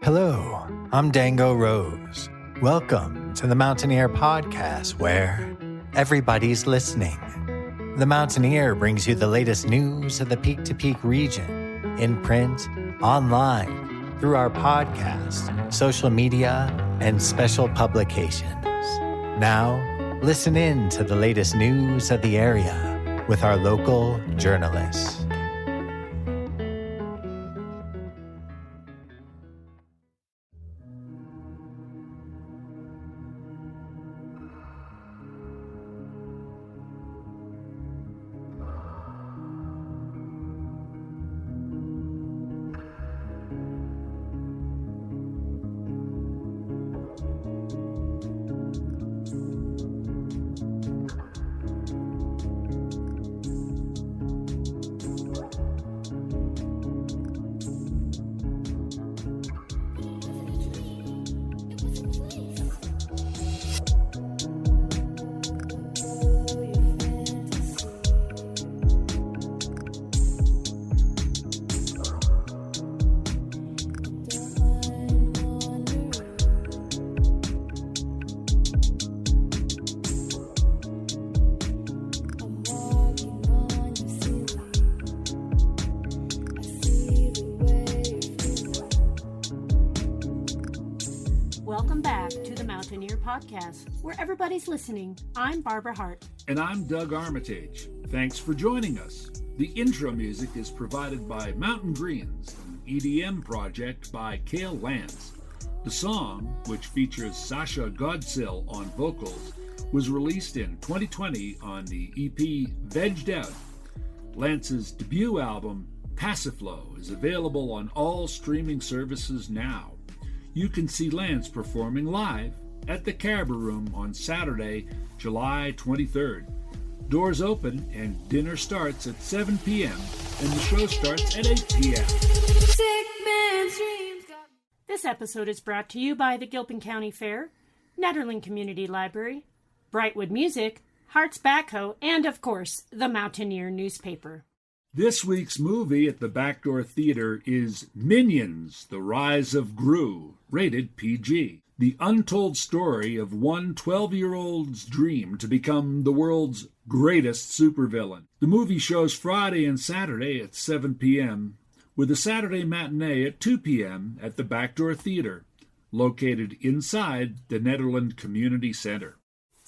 Hello, I'm Dango Rose. Welcome to the Mountaineer Podcast, where everybody's listening. The Mountaineer brings you the latest news of the Peak to Peak region, in print, online, through our podcast, social media, and special publications. Now, listen in to the latest news of the area with our local journalists. Welcome back to the Mountaineer Podcast, where everybody's listening. I'm Barbara Hardt. And I'm Doug Armitage. Thanks for joining us. The intro music is provided by Mountain Greens, an EDM project by Cale Lance. The song, which features Sasha Godsill on vocals, was released in 2020 on the EP Vegged Out. Lance's debut album, Passiflow, is available on all streaming services now. You can see Lance performing live at the Caribou Room on Saturday, July 23rd. Doors open and dinner starts at 7 p.m. and the show starts at 8 p.m. This episode is brought to you by the Gilpin County Fair, Nederland Community Library, Brightwood Music, Hardt's Backhoe, and of course, the Mountaineer newspaper. This week's movie at the Backdoor Theater is Minions: The Rise of Gru, rated PG. The untold story of one 12-year-old's dream to become the world's greatest supervillain. The movie shows Friday and Saturday at 7 p.m., with a Saturday matinee at 2 p.m. at the Backdoor Theater, located inside the Nederland Community Center.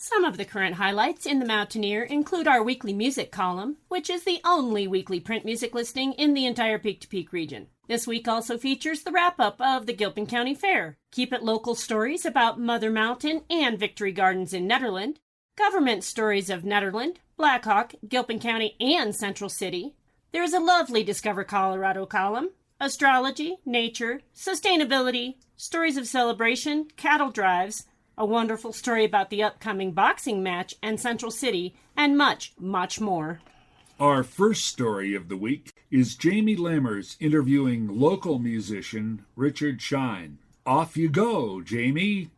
Some of the current highlights in the Mountaineer include our weekly music column, which is the only weekly print music listing in the entire Peak to Peak region. This week also features the wrap-up of the Gilpin County Fair, Keep It Local stories about Mother Mountain and Victory Gardens in Nederland, government stories of Nederland, Blackhawk, Gilpin County, and Central City. There is a lovely Discover Colorado column, astrology, nature, sustainability, stories of celebration, cattle drives, a wonderful story about the upcoming boxing match and Central City, and much, much more. Our first story of the week is Jamie Lammers interviewing local musician Richard Shine. Off you go, Jamie.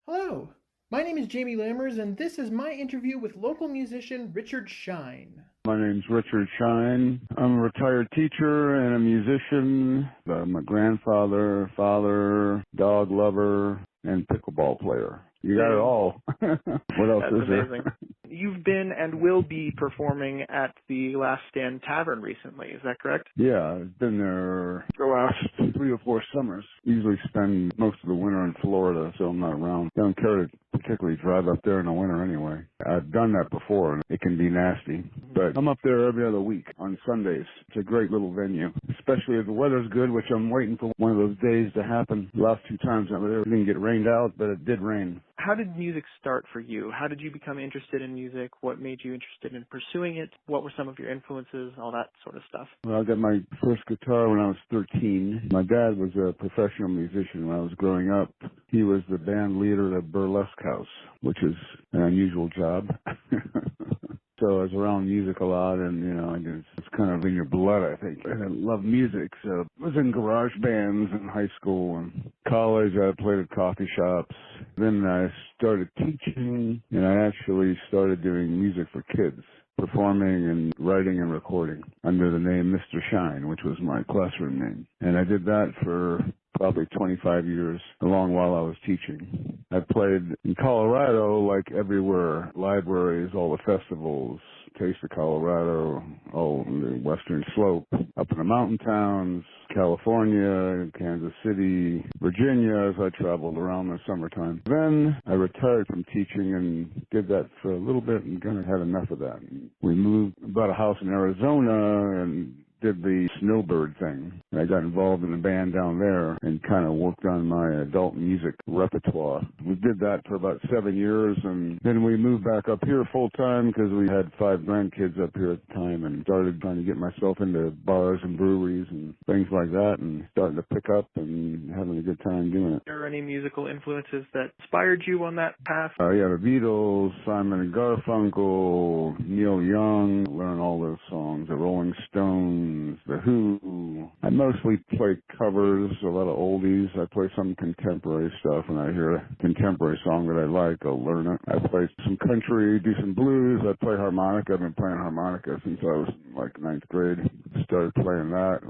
Hello, my name is Jamie Lammers, and this is my interview with local musician Richard Shine. My name's Richard Shine. I'm a retired teacher and a musician. I'm a grandfather, father, dog lover, and pickleball player. You got it all. What else That's is there? amazing. You've been and will be performing at the Last Stand Tavern recently, is that correct? Yeah, I've been there the last 3 or 4 summers. Usually spend most of the winter in Florida, so I'm not around. Don't care to particularly drive up there in the winter anyway. I've done that before, and it can be nasty. But I'm up there every other week on Sundays. It's a great little venue, especially if the weather's good, which I'm waiting for one of those days to happen. The last 2 times I was there, it didn't get rained out, but it did rain. How did music start for you? How did you become interested in music? What made you interested in pursuing it? What were some of your influences? All that sort of stuff. Well, I got my first guitar when I was 13. My dad was a professional musician when I was growing up. He was the band leader at a burlesque house, which is an unusual job. So I was around music a lot, and, it's kind of in your blood, I think. I love music, so I was in garage bands in high school and college. I played at coffee shops. Then I started teaching, and I actually started doing music for kids, performing and writing and recording under the name Mr. Shine, which was my classroom name. And I did that for probably 25 years, a long while I was teaching. I played in Colorado like everywhere, libraries, all the festivals, Taste of Colorado, all the Western Slope, up in the mountain towns, California, Kansas City, Virginia, as I traveled around in the summertime. Then I retired from teaching and did that for a little bit and kind of had enough of that. We moved, bought a house in Arizona and did the snowbird thing. I got involved in a band down there and kind of worked on my adult music repertoire. We did that for about 7 years, and then we moved back up here full time because we had 5 grandkids up here at the time, and started trying to get myself into bars and breweries and things like that, and starting to pick up and having a good time doing it. Are there any musical influences that inspired you on that path? Yeah, the Beatles, Simon and Garfunkel, Neil Young, learn all those songs, the Rolling Stones, The Who. I mostly play covers, a lot of oldies. I play some contemporary stuff. When I hear a contemporary song that I like, I'll learn it. I play some country, do some blues. I play harmonica. I've been playing harmonica since I was in like 9th grade. Started playing that.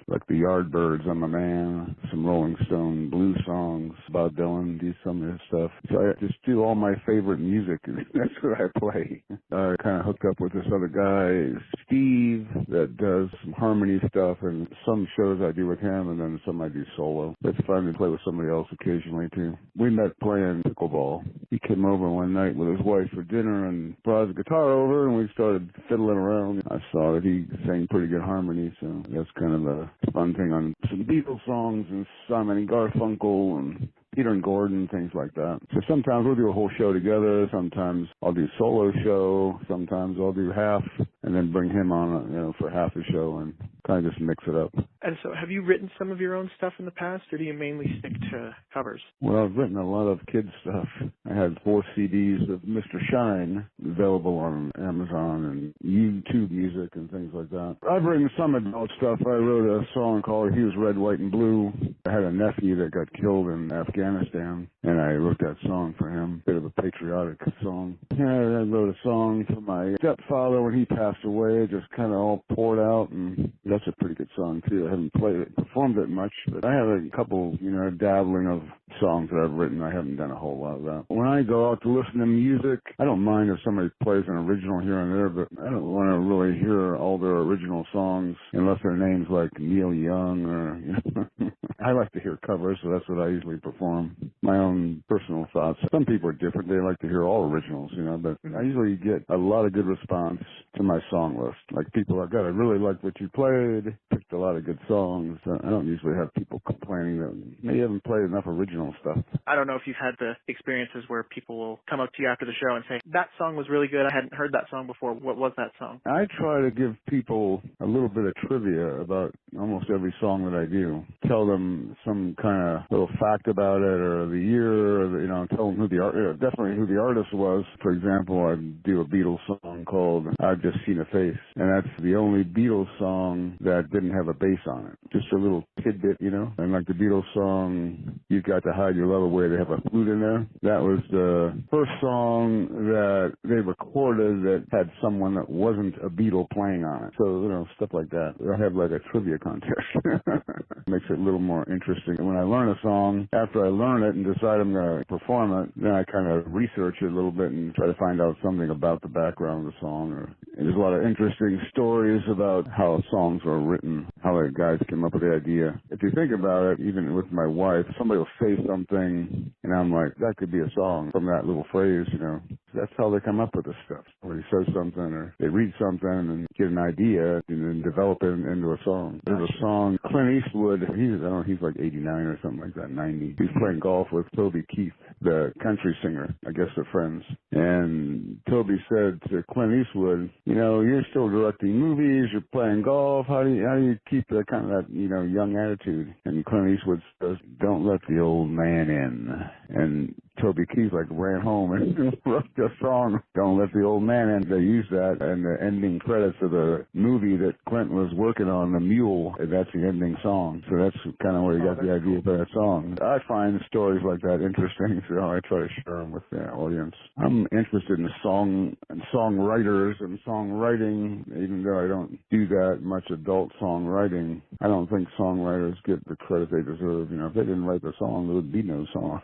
Like the Yardbirds, I'm a Man, some Rolling Stone blues songs, Bob Dylan, do some of his stuff. So I just do all my favorite music. That's what I play. I kind of hooked up with this other guy, Steve, that does some harmony stuff, and some shows I do with him, and then some I do solo. It's fun to play with somebody else occasionally, too. We met playing pickleball. He came over one night with his wife for dinner and brought his guitar over, and we started fiddling around. I saw that he sang pretty good harmony, so that's kind of a fun thing on some Beatles songs and Simon and Garfunkel and Peter and Gordon, things like that. So sometimes we'll do a whole show together. Sometimes I'll do solo show. Sometimes I'll do half and then bring him on, for half the show and kind of just mix it up. And so have you written some of your own stuff in the past, or do you mainly stick to covers? Well, I've written a lot of kids' stuff. I had 4 CDs of Mr. Shine available on Amazon and YouTube Music and things like that. I've written some adult stuff. I wrote a song called He Was Red, White, and Blue. I had a nephew that got killed in Afghanistan, and I wrote that song for him. Bit of a patriotic song. Yeah, I wrote a song for my stepfather when he passed away. It just kind of all poured out, and that's a pretty good song, too. I haven't played it, performed it much, but I have a couple, dabbling of songs that I've written. I haven't done a whole lot of that. When I go out to listen to music, I don't mind if somebody plays an original here and there, but I don't want to really hear all their original songs unless their name's like Neil Young or, I like to hear covers, so that's what I usually perform. My own personal thoughts. Some people are different. They like to hear all originals, but I usually get a lot of good response to my song list. Like people are, God, I really like what you played. Picked a lot of good songs. I don't usually have people complaining that maybe you haven't played enough original stuff. I don't know if you've had the experiences where people will come up to you after the show and say, that song was really good. I hadn't heard that song before. What was that song? I try to give people a little bit of trivia about almost every song that I do. Tell them some kind of little fact about it or the year, or tell them who definitely who the artist was. For example, I do a Beatles song called I've Just Seen a Face, and that's the only Beatles song that didn't have a bass on it. Just a little tidbit, and like the Beatles song, You've Got to Hide Your Love Away, they have a flute in there. That was the first song that they recorded that had someone that wasn't a Beatle playing on it. So, stuff like that. I have like a trivia contest. Makes it a little more interesting. When I learn a song, after I learn it and decide I'm going to perform it, then I kind of research it a little bit and try to find out something about the background of the song. And there's a lot of interesting stories about how songs were written, how the guys came up with the idea. If you think about it, even with my wife, somebody will say something, and I'm like, that could be a song from that little phrase, That's how they come up with this stuff. Or they say something, or they read something and get an idea and then develop it into a song. There's a song, Clint Eastwood, he's like 89 or something like that, 90. He's playing golf with Toby Keith, the country singer. I guess they're friends. And Toby said to Clint Eastwood, you're still directing movies, you're playing golf, how do you keep that kind of that, young attitude? And Clint Eastwood says, don't let the old man in. And Toby Keith ran home and wrote the song, Don't Let the Old Man In. They used that in the ending credits of the movie that Clint was working on, The Mule. And that's the ending song. So that's kind of where he got the idea for that song. I find stories like that interesting, so I try to share them with the audience. I'm interested in songwriters and songwriting, even though I don't do that much adult songwriting. I don't think songwriters get the credit they deserve. If they didn't write the song, there would be no song.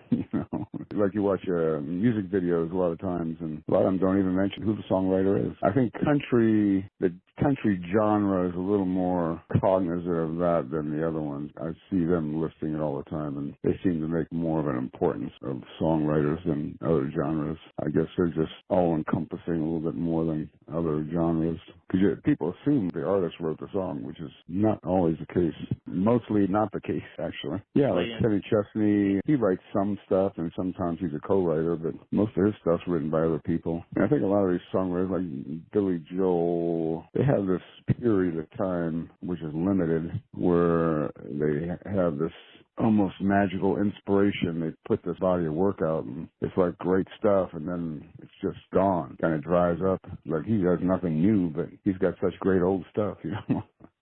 Like you watch music videos a lot of times, and a lot of them don't even mention who the songwriter is. I think the country genre is a little more cognizant of that than the other ones. I see them listing it all the time, and they seem to make more of an importance of songwriters than other genres. I guess they're just all-encompassing a little bit more than other genres. Because people assume the artist wrote the song, which is not always the case. Mostly not the case, actually. Yeah, like Kenny Chesney, he writes some stuff, and sometimes he's a co-writer, but most of his stuff's written by other people. And I think a lot of these songwriters, like Billy Joel, they have this period of time, which is limited, where they have this almost magical inspiration. They put this body of work out, and it's like great stuff, and then it's just gone. Kind of dries up. Like he does nothing new, but he's got such great old stuff,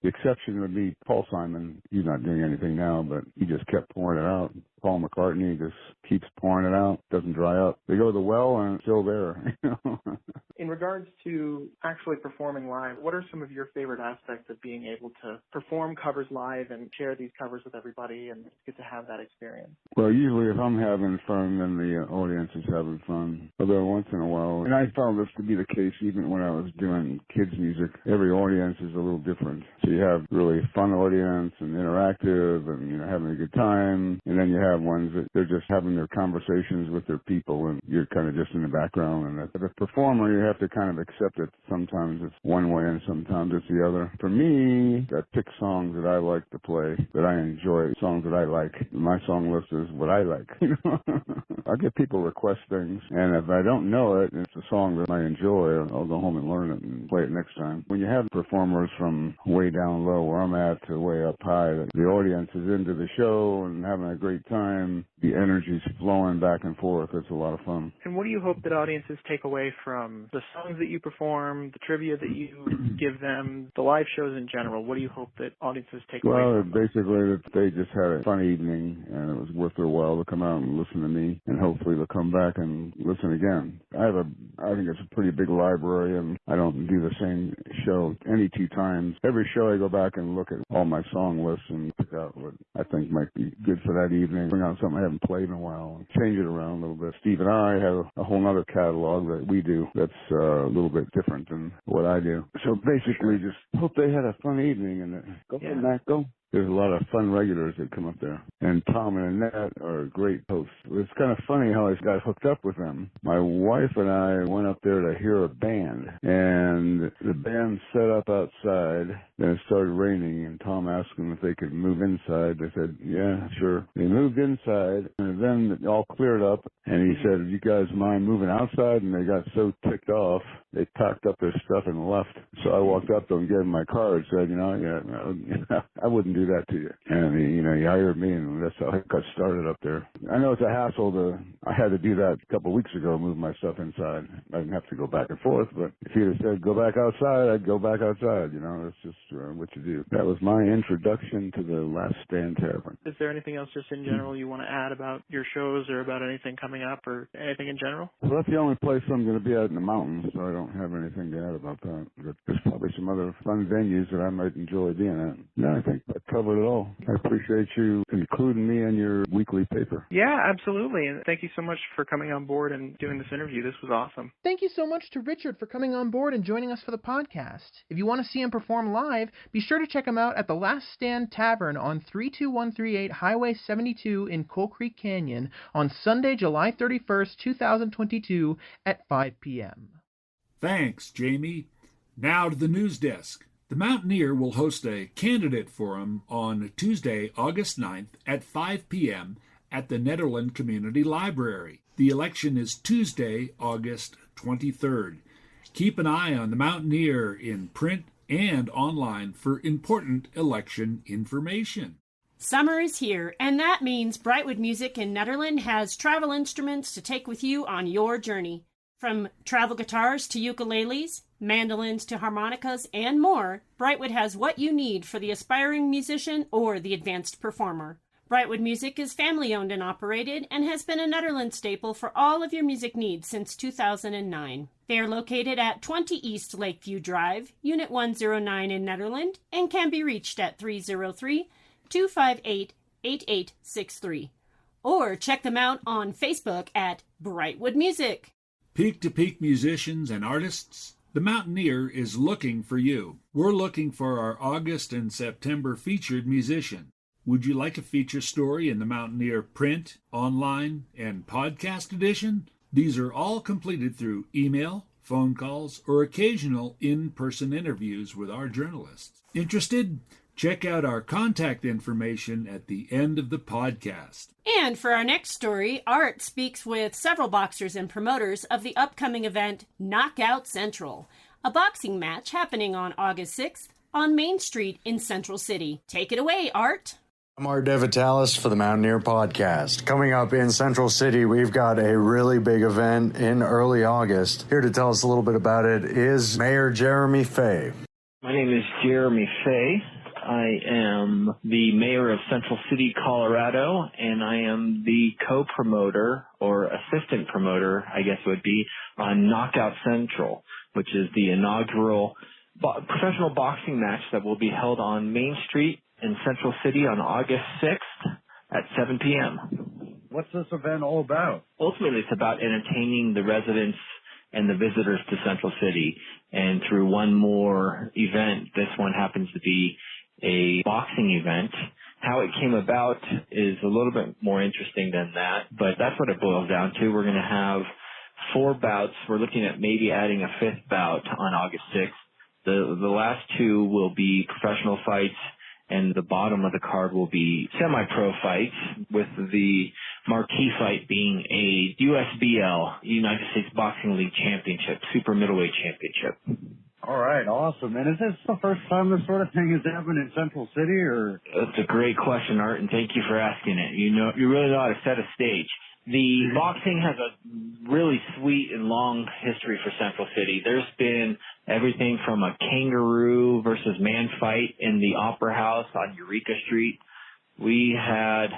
The exception would be Paul Simon. He's not doing anything now, but he just kept pouring it out. Paul McCartney just keeps pouring it out, doesn't dry up. They go to the well and it's still there. In regards to actually performing live, what are some of your favorite aspects of being able to perform covers live and share these covers with everybody and get to have that experience? Well, usually if I'm having fun, then the audience is having fun. Although once in a while, and I found this to be the case even when I was doing kids' music, every audience is a little different. So you have really fun audience and interactive and, having a good time. And then you have ones that they're just having their conversations with their people and you're kind of just in the background. And as a performer, you have to kind of accept it. Sometimes it's one way and sometimes it's the other. For me, I pick songs that I like to play, that I enjoy, songs that I like. My song list is what I like. I get people request things, and if I don't know it and it's a song that I enjoy, I'll go home and learn it and play it next time. When you have performers from way down low where I'm at to way up high, the audience is into the show and having a great time. The energy's flowing back and forth. It's a lot of fun. And what do you hope that audiences take away from the songs that you perform, the trivia that you give them, the live shows in general? What do you hope that audiences take away from them? Basically that they just had a fun evening and it was worth their while to come out and listen to me, and hopefully they'll come back and listen again. I think it's a pretty big library, and I don't do the same show any two times. Every show I go back and look at all my song lists and pick out what I think might be good for that evening. Bring out something I haven't played in a while and change it around a little bit. Steve and I have a whole other catalog that we do that's a little bit different than what I do. So basically just hope they had a fun evening and go for Matt, go. There's a lot of fun regulars that come up there. And Tom and Annette are great hosts. It's kind of funny how I got hooked up with them. My wife and I went up there to hear a band. And the band set up outside. Then it started raining. And Tom asked them if they could move inside. They said, yeah, sure. They moved inside. And then it all cleared up. And he said, you guys mind moving outside? And they got so ticked off, they packed up their stuff and left. So I walked up to them and gave them my card. Said, I wouldn't do that to you. And he hired me, and that's how I got started up there. I know it's a hassle I had to do that a couple of weeks ago, move my stuff inside. I didn't have to go back and forth, but if he'd have said, go back outside, I'd go back outside. That's just what you do. That was my introduction to the Last Stand Tavern. Is there anything else just in general you want to add about your shows or about anything coming up or anything in general? Well, that's the only place I'm going to be out in the mountains, so I don't have anything to add about that. But there's probably some other fun venues that I might enjoy being at. No, I think I covered it all. I appreciate you including me in your weekly paper. Yeah, absolutely. And thank you so much for coming on board and doing this interview. This was awesome. Thank you so much to Richard for coming on board and joining us for the podcast. If you want to see him perform live, be sure to check him out at the Last Stand Tavern on 32138 Highway 72 in Coal Creek Canyon on Sunday, July 31st, 2022 at 5 p.m. Thanks, Jamie. Now to the news desk. The Mountaineer will host a candidate forum on Tuesday, August 9th at 5 p.m. at the Nederland Community Library. The election is Tuesday, August 23rd. Keep an eye on the Mountaineer in print and online for important election information. Summer is here, and that means Brightwood Music in Nederland has travel instruments to take with you on your journey. From travel guitars to ukuleles, mandolins to harmonicas, and more, Brightwood has what you need for the aspiring musician or the advanced performer. Brightwood Music is family-owned and operated and has been a Nederland staple for all of your music needs since 2009. They are located at 20 East Lakeview Drive, Unit 109 in Nederland, and can be reached at 303-258-8863. Or check them out on Facebook at Brightwood Music. Peak-to-peak musicians and artists, The Mountaineer is looking for you. We're looking for our August and September featured musician. Would you like a feature story in the Mountaineer print, online, and podcast edition? These are all completed through email, phone calls, or occasional in-person interviews with our journalists. Interested? Check out our contact information at the end of the podcast. And for our next story, Art speaks with several boxers and promoters of the upcoming event Knockout Central, a boxing match happening on August 6th on Main Street in Central City. Take it away, Art. I'm Art DeVitalis for the Mountaineer Podcast. Coming up in Central City, we've got a really big event in early August. Here to tell us a little bit about it is Mayor Jeremy Fay. My name is Jeremy Fay. I am the mayor of Central City, Colorado, and I am the co-promoter or assistant promoter, I guess it would be, on Knockout Central, which is the inaugural professional boxing match that will be held on Main Street in Central City on August 6th at 7 p.m. What's this event all about? Ultimately, it's about entertaining the residents and the visitors to Central City. And through one more event, this one happens to be a boxing event. How it came about is a little bit more interesting than that, but that's what it boils down to. We're going to have 4 bouts. We're looking at maybe adding a 5th bout on August 6th. The last 2 will be professional fights, and the bottom of the card will be semi-pro fights, with the marquee fight being a USBL, United States Boxing League Championship, super middleweight championship. All right, awesome. And is this the first time this sort of thing has happened in Central City, or? That's a great question, Art, and thank you for asking it. You really know how to set a stage. The boxing has a really sweet and long history for Central City. There's been everything from a kangaroo versus man fight in the Opera House on Eureka Street. We had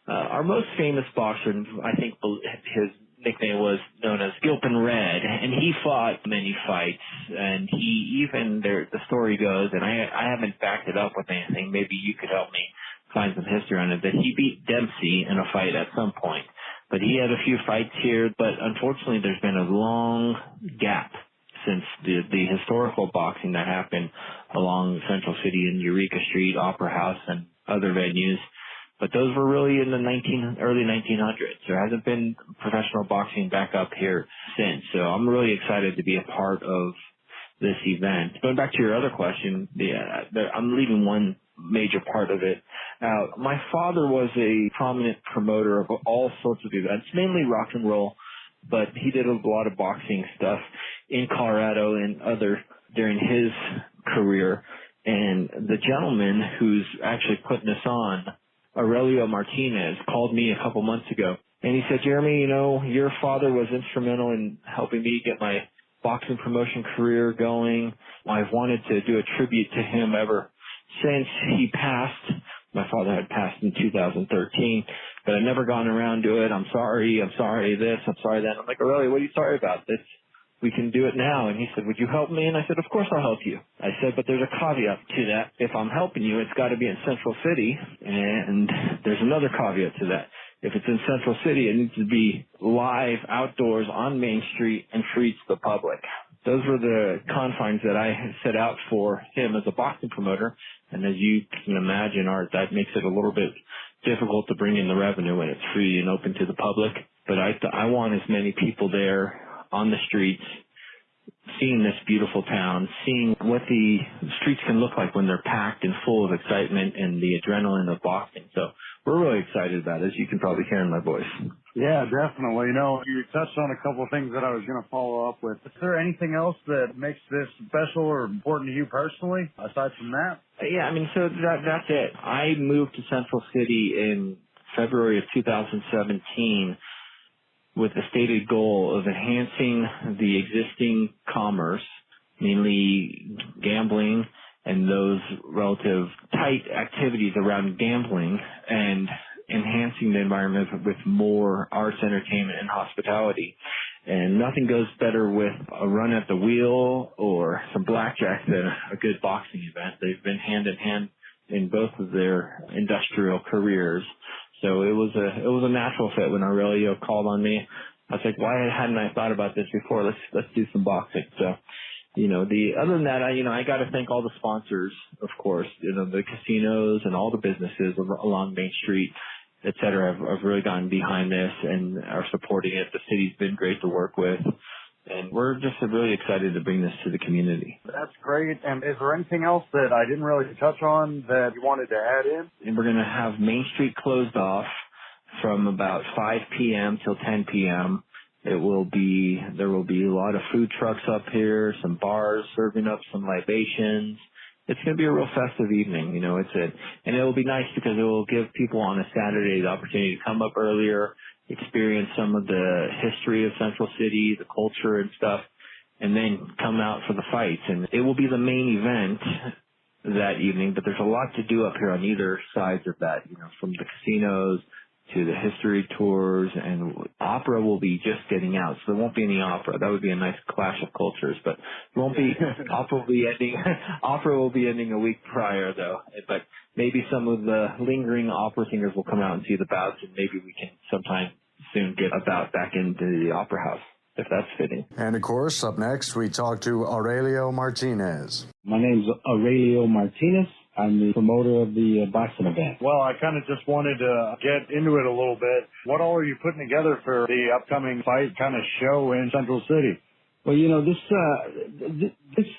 our most famous boxer, I think his nickname was known as Gilpin Red, and he fought many fights, and he even, the story goes, and I haven't backed it up with anything, maybe you could help me find some history on it, that he beat Dempsey in a fight at some point. But he had a few fights here, but unfortunately there's been a long gap since the historical boxing that happened along Central City and Eureka Street, Opera House, and other venues. But those were really in the early 1900s. There hasn't been professional boxing back up here since. So I'm really excited to be a part of this event. Going back to your other question, I'm leaving one major part of it out. My father was a prominent promoter of all sorts of events, mainly rock and roll, but he did a lot of boxing stuff in Colorado and during his career. And the gentleman who's actually putting this on, Aurelio Martinez, called me a couple months ago, and he said, Jeremy, your father was instrumental in helping me get my boxing promotion career going. I've wanted to do a tribute to him ever since he passed. My father had passed in 2013, but I've never gone around to it. I'm sorry this, I'm sorry that. I'm like, Aurelio, what are you sorry about? This, we can do it now. And he said, would you help me? And I said, of course I'll help you. I said, but there's a caveat to that. If I'm helping you, it's got to be in Central City. And there's another caveat to that. If it's in Central City, it needs to be live outdoors on Main Street and free to the public. Those were the confines that I set out for him as a boxing promoter. And as you can imagine, Art, that makes it a little bit difficult to bring in the revenue when it's free and open to the public. But I want as many people there on the streets, seeing this beautiful town, seeing what the streets can look like when they're packed and full of excitement and the adrenaline of boxing. So we're really excited about it, as you can probably hear in my voice. Yeah, definitely. You touched on a couple of things that I was going to follow up with. Is there anything else that makes this special or important to you personally, aside from that? Yeah, so that's it. I moved to Central City in February of 2017 with the stated goal of enhancing the existing commerce, mainly gambling and those relative tight activities around gambling, and enhancing the environment with more arts, entertainment, and hospitality. And nothing goes better with a run at the wheel or some blackjack than a good boxing event. They've been hand in hand in both of their industrial careers. So it was a natural fit when Aurelio called on me. I was like, why hadn't I thought about this before? Let's do some boxing. So, other than that, I got to thank all the sponsors, of course, the casinos and all the businesses along Main Street, et cetera, have really gotten behind this and are supporting it. The city's been great to work with, and we're just really excited to bring this to the community. That's great. And is there anything else that I didn't really touch on that you wanted to add in? And we're going to have Main Street closed off from about 5 p.m. till 10 p.m. There will be a lot of food trucks up here, some bars serving up some libations. It's going to be a real festive evening, and it will be nice because it will give people on a Saturday the opportunity to come up earlier, experience some of the history of Central City, the culture and stuff, and then come out for the fights. And it will be the main event that evening, but there's a lot to do up here on either sides of that, from the casinos to the history tours, and opera will be just getting out, so there won't be any opera. That would be a nice clash of cultures, but there won't be. Opera will be ending a week prior, though. But maybe some of the lingering opera singers will come out and see the bouts, and maybe we can sometime soon get a bout back into the opera house, if that's fitting. And of course, up next, we talk to Aurelio Martinez. My name's Aurelio Martinez. I'm the promoter of the boxing event. Well, I kind of just wanted to get into it a little bit. What all are you putting together for the upcoming fight kind of show in Central City? Well,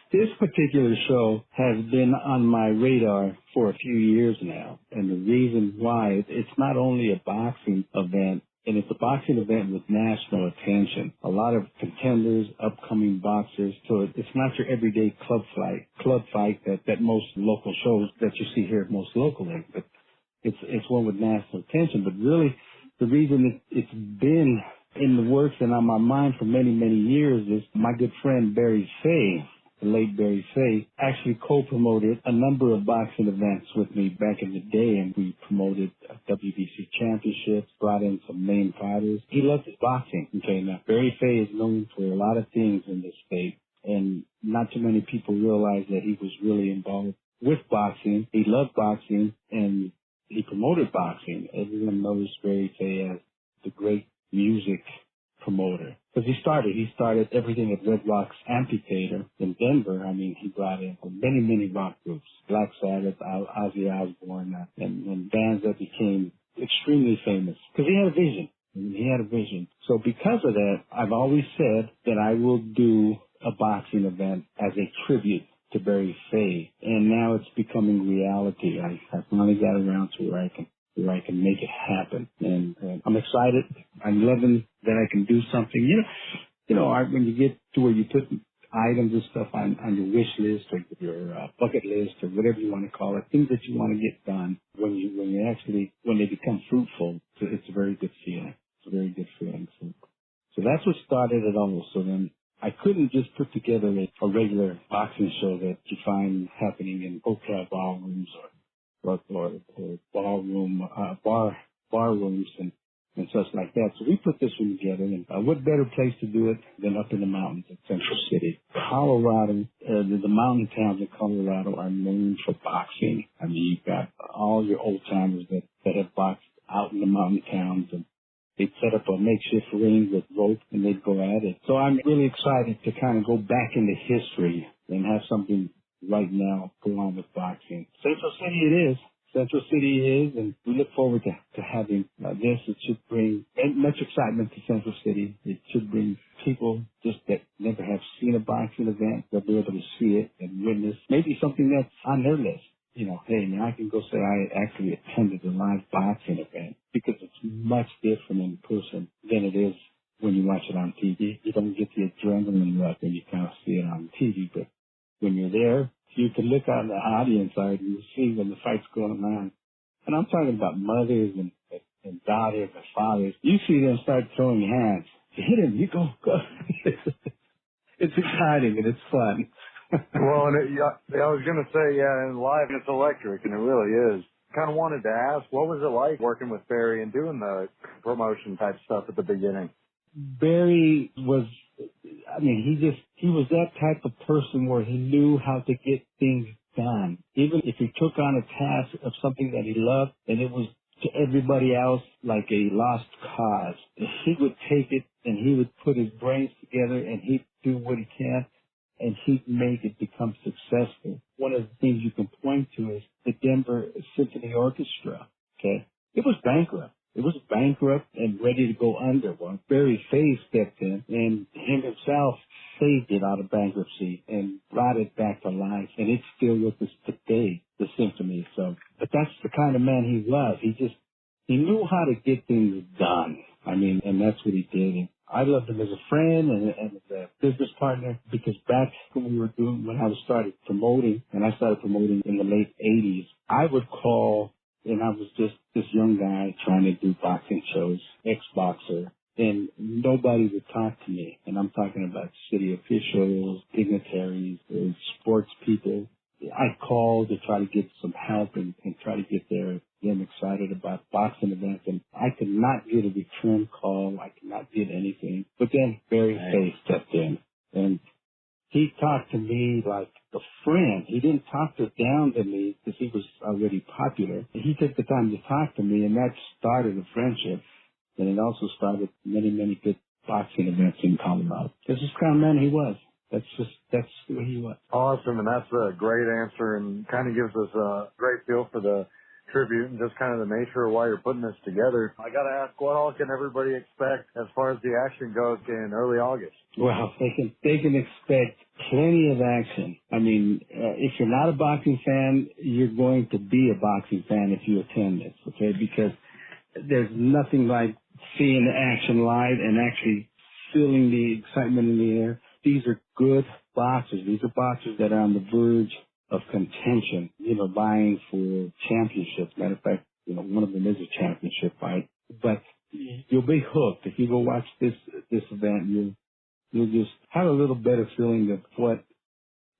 this particular show has been on my radar for a few years now. And the reason why, it's not only a boxing event, and it's a boxing event with national attention. A lot of contenders, upcoming boxers. So it's not your everyday club fight that most local shows that you see here most locally. But it's one with national attention. But really, the reason it's been in the works and on my mind for many, many years is my good friend Barry Fay, the late Barry Fay, actually co-promoted a number of boxing events with me back in the day, and we promoted WBC championships, brought in some main fighters. He loved his boxing. Okay, now Barry Fay is known for a lot of things in this state, and not too many people realize that he was really involved with boxing. He loved boxing, and he promoted boxing. Everyone knows Barry Fay as the great music promoter. Because he started everything at Red Rocks Amphitheater in Denver. He brought in many, many rock groups, Black Sabbath, Ozzy Osbourne, and bands that became extremely famous. Because he had a vision. So because of that, I've always said that I will do a boxing event as a tribute to Barry Fay. And now it's becoming reality. I finally got around to where I can make it happen. And I'm excited. I'm loving that I can do something. When you get to where you put items and stuff on your wish list or your bucket list or whatever you want to call it, things that you want to get done, when they become fruitful, it's a very good feeling. It's a very good feeling. So that's what started it all. So then I couldn't just put together a regular boxing show that you find happening in hotel ballrooms or bar rooms and such like that. So we put this one together, and what better place to do it than up in the mountains in Central City. Colorado, the mountain towns in Colorado are known for boxing. You've got all your old timers that have boxed out in the mountain towns, and they'd set up a makeshift ring with rope and they'd go at it. So I'm really excited to kind of go back into history and have something right now go on with boxing. Central City it is. Central City is, and we look forward to having this. It should bring much excitement to Central City. It should bring people just that never have seen a boxing event. They'll be able to see it and witness maybe something that's on their list. Hey, now I can go say I actually attended a live boxing event because it's much different in person than it is when you watch it on TV. You don't get the adrenaline rush when you kind of see it on TV, but when you're there, you can look on the audience side and you see when the fight's going on. And I'm talking about mothers and daughters and fathers. You see them start throwing hands. You hit him, you go. It's exciting and it's fun. Well, and I was going to say, yeah, and live it's electric, and it really is. Kind of wanted to ask, what was it like working with Barry and doing the promotion type stuff at the beginning? Barry was, he was that type of person where he knew how to get things done. Even if he took on a task of something that he loved and it was to everybody else like a lost cause, he would take it and he would put his brains together and he'd do what he can and he'd make it become successful. One of the things you can point to is the Denver Symphony Orchestra, okay? It was bankrupt. It was bankrupt and ready to go under. Well, Barry Faye stepped in and him himself saved it out of bankruptcy and brought it back to life. And it's still with us today, the symphony. So, but that's the kind of man he was. He knew how to get things done. And that's what he did. And I loved him as a friend and as a business partner because back when I started promoting, and I started promoting in the late 80s, I would call. And I was just this young guy trying to do boxing shows, ex-boxer, and nobody would talk to me. And I'm talking about city officials, dignitaries, sports people. I called to try to get some help and try to get them excited about boxing events. And I could not get a return call. I could not get anything. But then Barry Faye stepped in, and he talked to me like a friend. He didn't talk down to me because he was already popular. He took the time to talk to me, and that started a friendship. And it also started many, many good boxing events in Colorado. This is the kind of man he was. That's who he was. Awesome, and that's a great answer and kind of gives us a great feel for the tribute and just kind of the nature of why you're putting this together. I got to ask, what all can everybody expect as far as the action goes in early August? Well, they can expect plenty of action. If you're not a boxing fan, you're going to be a boxing fan if you attend this, okay? Because there's nothing like seeing the action live and actually feeling the excitement in the air. These are good boxers. These are boxers that are on the verge of contention, vying for championships. Matter of fact, one of them is a championship fight. But you'll be hooked. If you go watch this event, you'll just have a little better feeling of what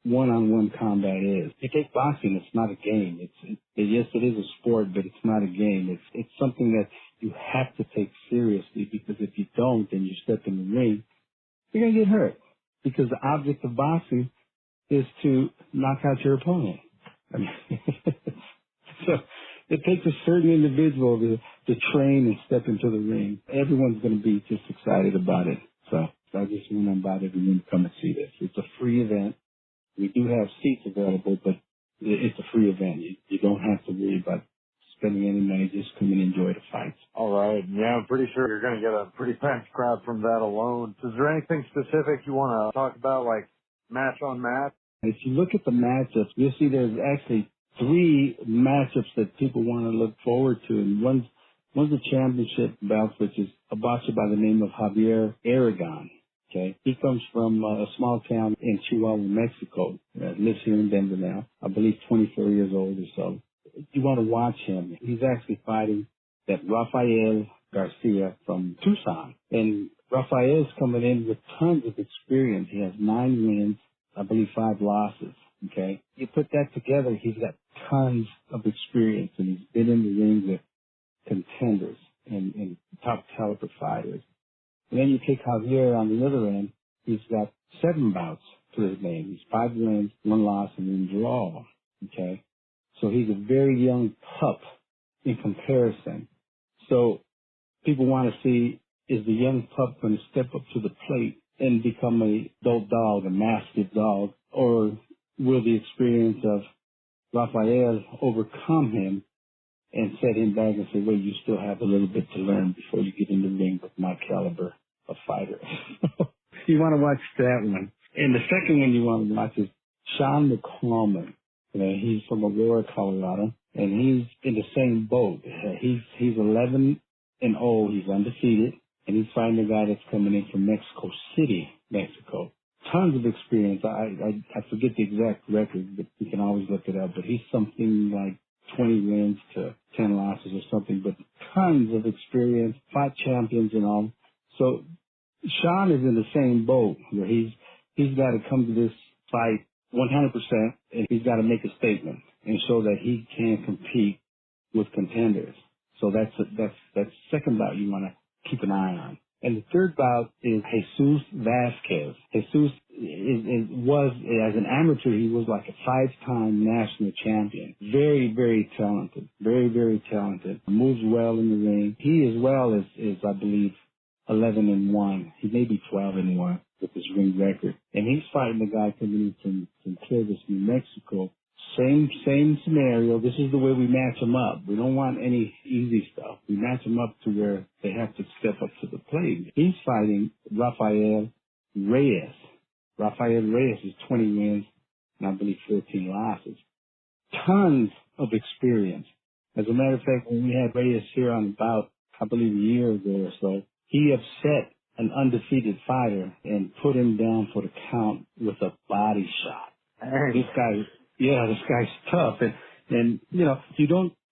one-on-one combat is. You take boxing, it's not a game. Yes, it is a sport, but it's not a game. It's something that you have to take seriously because if you don't and you step in the ring, you're going to get hurt. Because the object of boxing is to knock out your opponent. So it takes a certain individual to train and step into the ring. Everyone's going to be just excited about it. So I just want to invite everyone to come and see this. It's a free event. We do have seats available, but it's a free event. You don't have to worry about spending any money. Just come and enjoy the fights. All right. Yeah, I'm pretty sure you're going to get a pretty packed crowd from that alone. Is there anything specific you want to talk about, like match on match? If you look at the matchups, you'll see there's actually 3 matchups that people want to look forward to. And one's the championship bout, which is a boxer by the name of Javier Aragon. Okay, he comes from a small town in Chihuahua, Mexico. Lives here in Denver now. I believe 24 years old or so. You want to watch him. He's actually fighting that Rafael Garcia from Tucson. And Rafael's coming in with tons of experience. He has 9 wins, I believe 5 losses. Okay, you put that together, he's got tons of experience, and he's been in the ring with contenders and top caliber fighters. And then you take Javier on the other end, he's got 7 bouts to his name. He's 5 wins, 1 loss, and 1 draw. Okay, so he's a very young pup in comparison. So people want to see, is the young pup going to step up to the plate and become a adult dog, a mastiff dog, or will the experience of Rafael overcome him and set him back and say, well, you still have a little bit to learn before you get in the ring with my caliber of fighter. You want to watch that one. And the second one you want to watch is Sean McCormick. He's from Aurora, Colorado, and he's in the same boat. He's 11 6-0. He's undefeated, and he's fighting a guy that's coming in from Mexico City, Mexico. Tons of experience. I forget the exact record, but you can always look it up. But he's something like 20 wins to 10 losses or something, but tons of experience, fought champions and all. So Sean is in the same boat where he's got to come to this fight 100%, and he's got to make a statement and show that he can compete with contenders. So that's second bout you want to keep an eye on. And the third bout is Jesus Vasquez. Jesus was, as an amateur, he was like a 5-time national champion. Very, very talented. Very, very talented. Moves well in the ring. He as well is I believe, 11-1. He may be 12-1 with his ring record. And he's fighting the guy coming in from Clovis, New Mexico. Same scenario. This is the way we match them up. We don't want any easy stuff. We match them up to where they have to step up to the plate. He's fighting Rafael Reyes. Rafael Reyes is 20 wins and I believe 14 losses. Tons of experience. As a matter of fact, when we had Reyes here on about, I believe, a year ago or so, he upset an undefeated fighter and put him down for the count with a body shot. This guy's tough, and you know,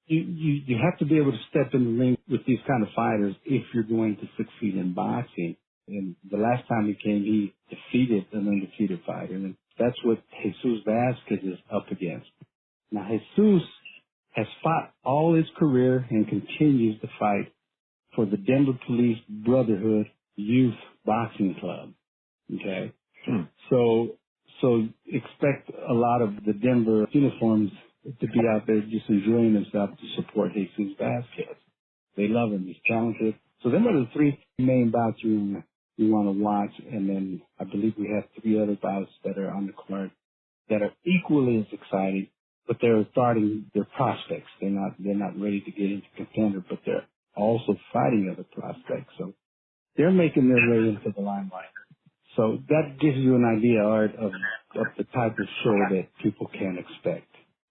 you have to be able to step in the ring with these kind of fighters if you're going to succeed in boxing. And the last time he came, he defeated an undefeated fighter, and that's what Jesus Vasquez is up against. Now, Jesus has fought all his career and continues to fight for the Denver Police Brotherhood Youth Boxing Club. Okay, So expect a lot of the Denver uniforms to be out there just enjoying themselves to support Jesus Vasquez. They love him. He's talented. So them are the 3 main bouts you want to watch. And then I believe we have 3 other bouts that are on the card that are equally as exciting, but they're starting their prospects. They're not ready to get into contender, but they're also fighting other prospects. So they're making their way into the limelight. So that gives you an idea, Art, of the type of show that people can expect.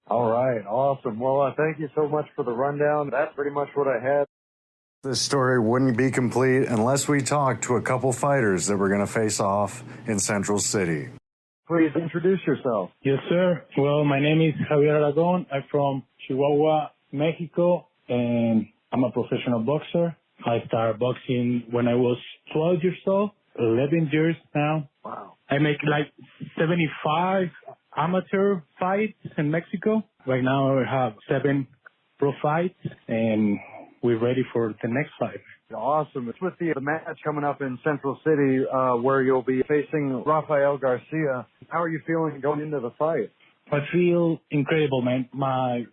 All right. Awesome. Well, thank you so much for the rundown. That's pretty much what I had. This story wouldn't be complete unless we talked to a couple fighters that were going to face off in Central City. Please introduce yourself. Yes, sir. Well, my name is Javier Aragon. I'm from Chihuahua, Mexico, and I'm a professional boxer. I started boxing when I was 12 years old. 11 years now. Wow. I make like 75 amateur fights in Mexico. Right now I have 7 pro fights, and we're ready for the next fight. Awesome. It's with the match coming up in Central City where you'll be facing Rafael Garcia. How are you feeling going into the fight? I feel incredible, man. My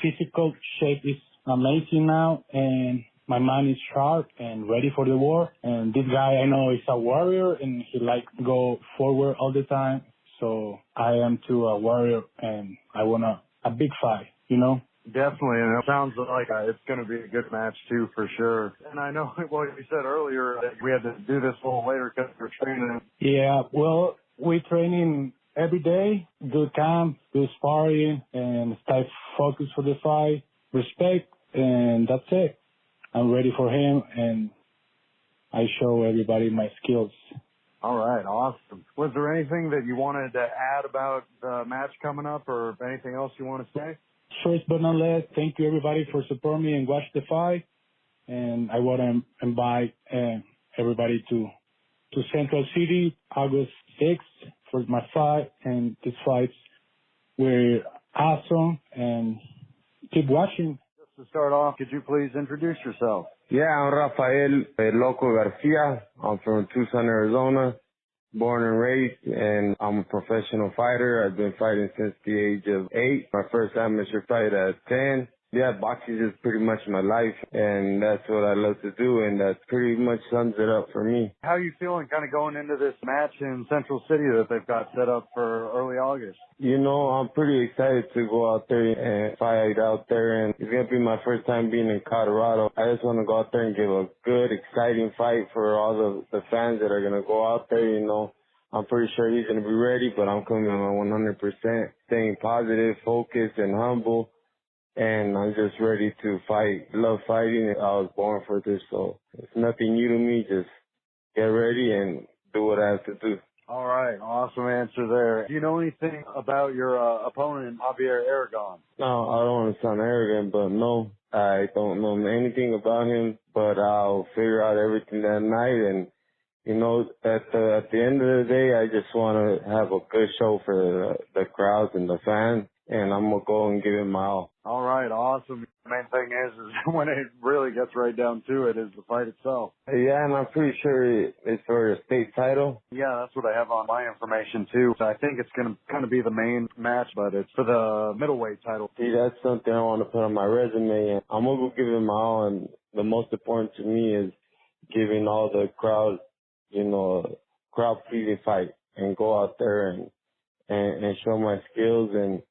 physical shape is amazing now, and my mind is sharp and ready for the war. And this guy I know is a warrior, and he likes to go forward all the time. So I am too a warrior, and I want a big fight, you know? Definitely, and it sounds like it's going to be a good match too, for sure. And I know, well, you said earlier that we had to do this a little later because we're training. Yeah, well, we're training every day, good camp, good sparring, and stay focused for the fight, respect, and that's it. I'm ready for him, and I show everybody my skills. All right, awesome. Was there anything that you wanted to add about the match coming up, or anything else you want to say? First but not least, thank you everybody for supporting me and watch the fight. And I want to invite everybody to Central City, August 6th for my fight. And these fights were awesome, and keep watching. To start off, could you please introduce yourself? Yeah, I'm Rafael Loco Garcia. I'm from Tucson, Arizona, born and raised, and I'm a professional fighter. I've been fighting since the age of 8. My first amateur fight at 10. Yeah, boxing is pretty much my life, and that's what I love to do, and that pretty much sums it up for me. How are you feeling kind of going into this match in Central City that they've got set up for early August? You know, I'm pretty excited to go out there and fight out there, and it's going to be my first time being in Colorado. I just want to go out there and give a good, exciting fight for all the fans that are going to go out there, you know. I'm pretty sure he's going to be ready, but I'm coming on 100%, staying positive, focused, and humble. and I'm just ready to fight. Love fighting. I was born for this, so it's nothing new to me. Just get ready and do what I have to do. All right, awesome answer there. Do you know anything about your opponent, Javier Aragon? No, I don't want to sound arrogant, but no, I don't know anything about him, but I'll figure out everything that night. And, you know, at the end of the day, I just want to have a good show for the crowds and the fans, and I'm going to go and give it my all. All right, awesome. The main thing is when it really gets right down to it is the fight itself. Yeah, and I'm pretty sure it's for a state title. Yeah, that's what I have on my information too. So I think it's going to kind of be the main match, but it's for the middleweight title. See, that's something I want to put on my resume, and I'm going to go give it my all, and the most important to me is giving all the crowd, you know, crowd-pleasing fight, and go out there and show my skills and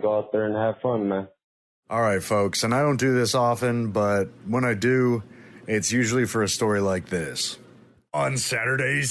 go out there and have fun, man. All right, folks, and I don't do this often, but when I do, it's usually for a story like this. On Saturday,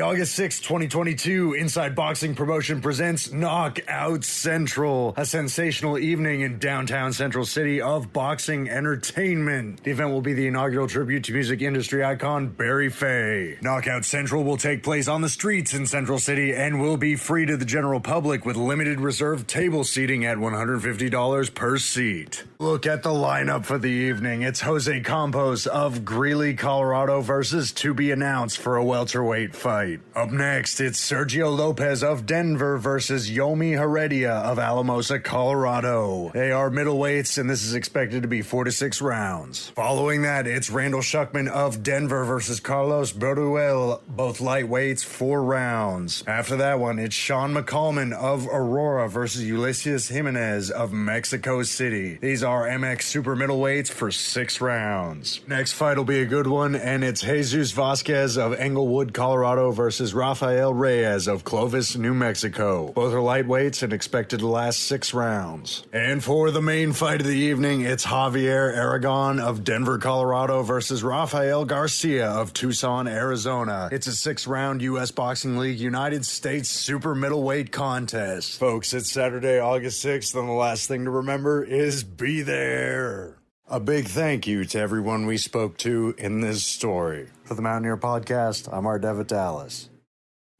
August 6, 2022, Inside Boxing Promotion presents Knockout Central, a sensational evening in downtown Central City of boxing entertainment. The event will be the inaugural tribute to music industry icon Barry Fay. Knockout Central will take place on the streets in Central City and will be free to the general public with limited reserved table seating at $150 per seat. Look at the lineup for the evening. It's Jose Campos of Greeley, Colorado versus to be announced for a welterweight fight. Up next, it's Sergio Lopez of Denver versus Yomi Heredia of Alamosa, Colorado. They are middleweights, and this is expected to be 4 to 6 rounds. Following that, it's Randall Shuckman of Denver versus Carlos Beruel, both lightweights, 4 rounds. After that one, it's Sean McCallman of Aurora versus Ulysses Jimenez of Mexico City. These are MX super middleweights for 6 rounds. Next fight will be a good one, and it's Jesus Vasquez of Englewood, Colorado versus Rafael Reyes of Clovis, New Mexico. Both are lightweights and expected to last 6 rounds. And for the main fight of the evening, it's Javier Aragon of Denver, Colorado versus Rafael Garcia of Tucson, Arizona. It's a 6-round U.S. Boxing League United States super middleweight contest. Folks, it's Saturday, August 6th, and the last thing to remember is be there. A big thank you to everyone we spoke to in this story. For the Mountaineer Podcast, I'm Art Devitalis.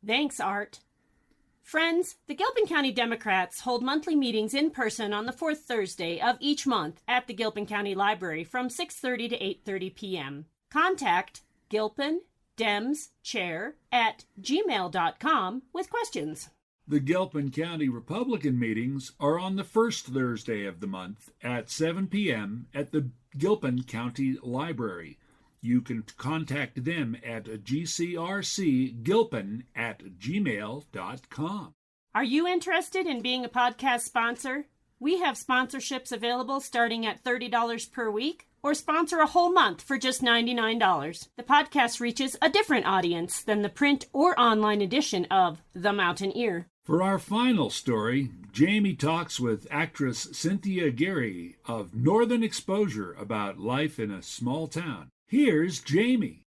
Thanks, Art. Friends, the Gilpin County Democrats hold monthly meetings in person on the 4th Thursday of each month at the Gilpin County Library from 6:30 to 8:30 p.m. Contact gilpindemschair@gmail.com with questions. The Gilpin County Republican meetings are on the first Thursday of the month at 7 p.m. at the Gilpin County Library. You can contact them at gcrcgilpin@gmail.com. Are you interested in being a podcast sponsor? We have sponsorships available starting at $30 per week, or sponsor a whole month for just $99. The podcast reaches a different audience than the print or online edition of The Mountaineer. For our final story, Jamie talks with actress Cynthia Geary of Northern Exposure about life in a small town. Here's Jamie.